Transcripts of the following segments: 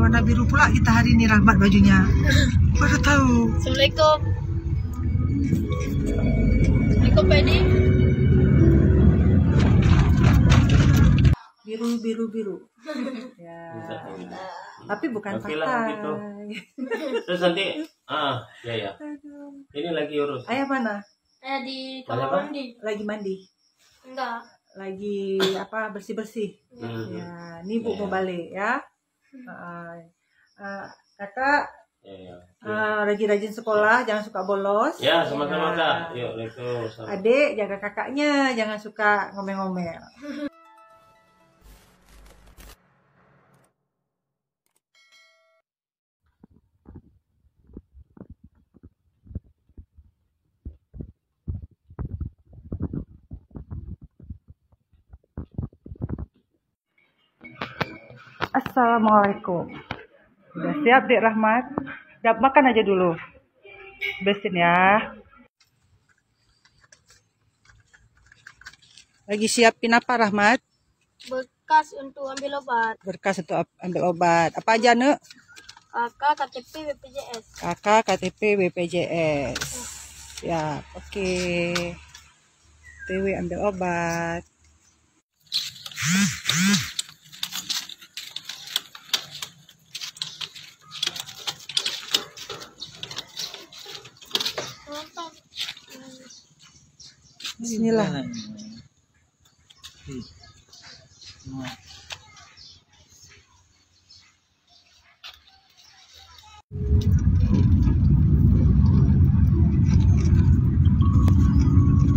warna biru pula kita hari ini, Rahmat bajunya. Baru tahu. Assalamualaikum. Assalamualaikum Pak Edi. Biru. Ya. Tapi bukan Oke lah, partai. gitu. Terus nanti, ya. Ini lagi urus. Ayah mana? Di Ada apa? kamar mandi. Lagi mandi. Enggak. Lagi bersih-bersih. Ya, ini Bu Ya. mau balik ya. Kakak Ya. rajin-rajin sekolah, jangan suka bolos. Ya, sama-sama Ya. Kak. Yuk, itu. Adik jaga kakaknya, jangan suka ngomel-ngomel. Assalamualaikum. Udah siap, Dek Rahmat? Udah makan aja dulu. Beresin ya. Lagi siapin apa, Rahmat? Bekas untuk ambil obat. Berkas untuk ambil obat. Apa aja, Nek? Kakak KTP BPJS. Kakak KTP BPJS. Siap, oke. TW ambil obat. Bismillah.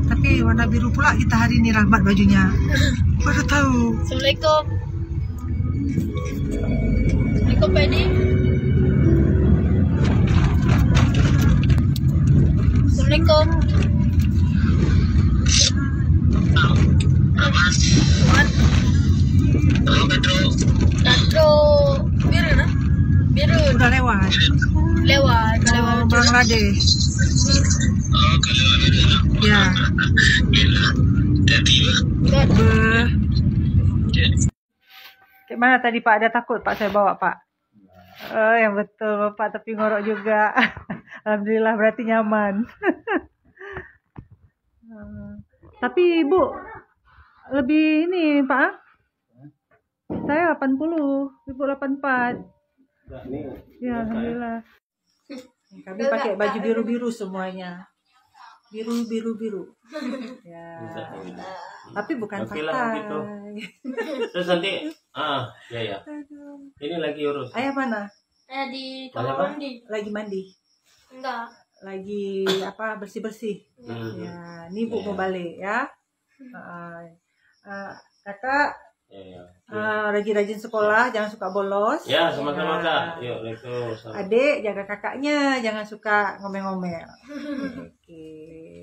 Tapi warna biru pula kita hari ini, Rahmat bajunya. Baru tahu. Assalamualaikum. Assalamualaikum Pak Edi. Assalamualaikum. Metro biru nah? Biru Udah lewat. lewat Bangladesh. Ya. Kayak mana tadi Pak? Ada takut Pak saya bawa Pak? Yang betul Bapak, tapi ngorok juga. Alhamdulillah berarti nyaman. Tapi Ibu lebih ini Pak. Saya 80, Ibu 84. Ya Alhamdulillah. Kami pakai baju biru-biru semuanya. Biru. Ya. Tapi bukan Oke lah, partai. gitu. Terus nanti, ya. Ini lagi urus. Ayah mana? di Ada apa? kamar mandi. Lagi mandi. Enggak. Lagi bersih-bersih. Ya, ini Bu Ya. mau balik ya. Kakak Ya. rajin-rajin sekolah, jangan suka bolos. Ya, sama-sama Ya. Kak. Yuk, itu. Adik jaga kakaknya, jangan suka ngomel-ngomel. Oke.